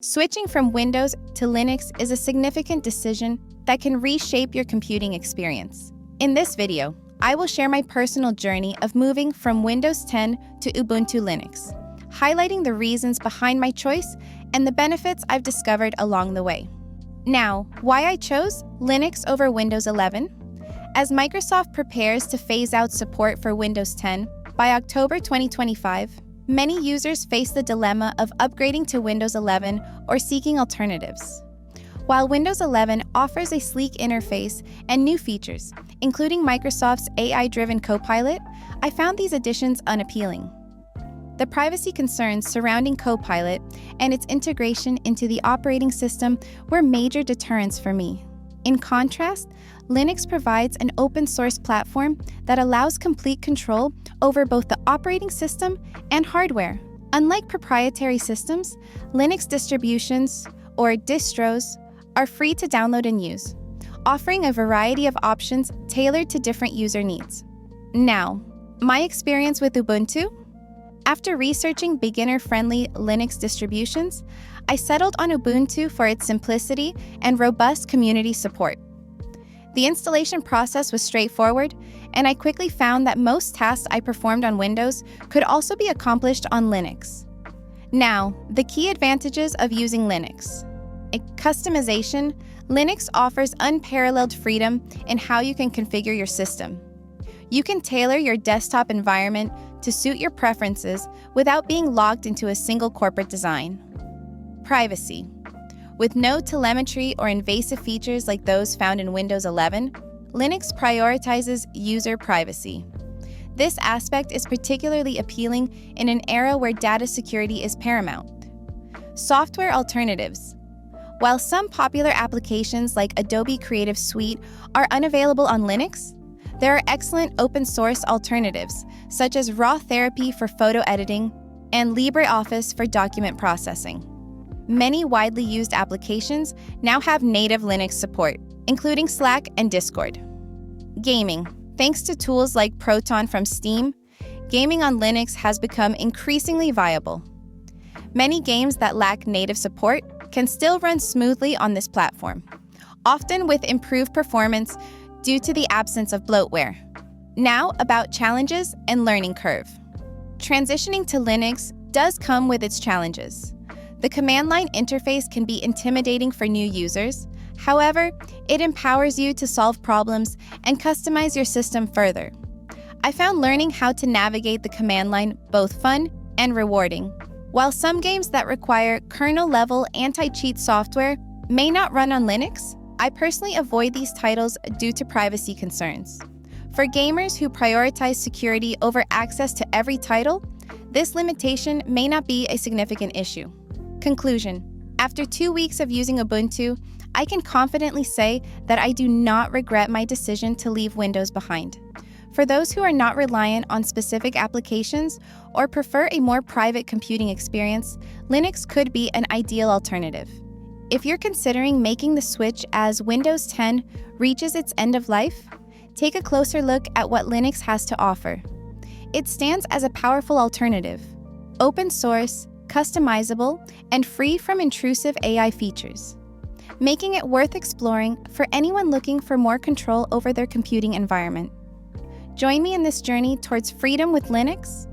Switching from Windows to Linux is a significant decision that can reshape your computing experience. In this video, I will share my personal journey of moving from Windows 10 to Ubuntu Linux, highlighting the reasons behind my choice and the benefits I've discovered along the way. Now, why I chose Linux over Windows 11? As Microsoft prepares to phase out support for Windows 10 by October 2025, many users face the dilemma of upgrading to Windows 11 or seeking alternatives. While Windows 11 offers a sleek interface and new features, including Microsoft's AI-driven Copilot, I found these additions unappealing. The privacy concerns surrounding Copilot and its integration into the operating system were major deterrents for me. In contrast, Linux provides an open-source platform that allows complete control over both the operating system and hardware. Unlike proprietary systems, Linux distributions, or distros, are free to download and use, offering a variety of options tailored to different user needs. Now, my experience with Ubuntu? After researching beginner-friendly Linux distributions, I settled on Ubuntu for its simplicity and robust community support. The installation process was straightforward, and I quickly found that most tasks I performed on Windows could also be accomplished on Linux. Now, the key advantages of using Linux. Customization. Linux offers unparalleled freedom in how you can configure your system. You can tailor your desktop environment to suit your preferences without being locked into a single corporate design. Privacy. With no telemetry or invasive features like those found in Windows 11, Linux prioritizes user privacy. This aspect is particularly appealing in an era where data security is paramount. Software alternatives. While some popular applications like Adobe Creative Suite are unavailable on Linux, there are excellent open-source alternatives, such as Raw Therapy for photo editing and LibreOffice for document processing. Many widely used applications now have native Linux support, including Slack and Discord. Gaming. Thanks to tools like Proton from Steam, gaming on Linux has become increasingly viable. Many games that lack native support can still run smoothly on this platform, often with improved performance due to the absence of bloatware. Now about challenges and learning curve. Transitioning to Linux does come with its challenges. The command line interface can be intimidating for new users. However, it empowers you to solve problems and customize your system further. I found learning how to navigate the command line both fun and rewarding. While some games that require kernel-level anti-cheat software may not run on Linux, I personally avoid these titles due to privacy concerns. For gamers who prioritize security over access to every title, this limitation may not be a significant issue. Conclusion. After 2 weeks of using Ubuntu, I can confidently say that I do not regret my decision to leave Windows behind. For those who are not reliant on specific applications or prefer a more private computing experience, Linux could be an ideal alternative. If you're considering making the switch as Windows 10 reaches its end of life, take a closer look at what Linux has to offer. It stands as a powerful alternative, open source, customizable, and free from intrusive AI features, making it worth exploring for anyone looking for more control over their computing environment. Join me in this journey towards freedom with Linux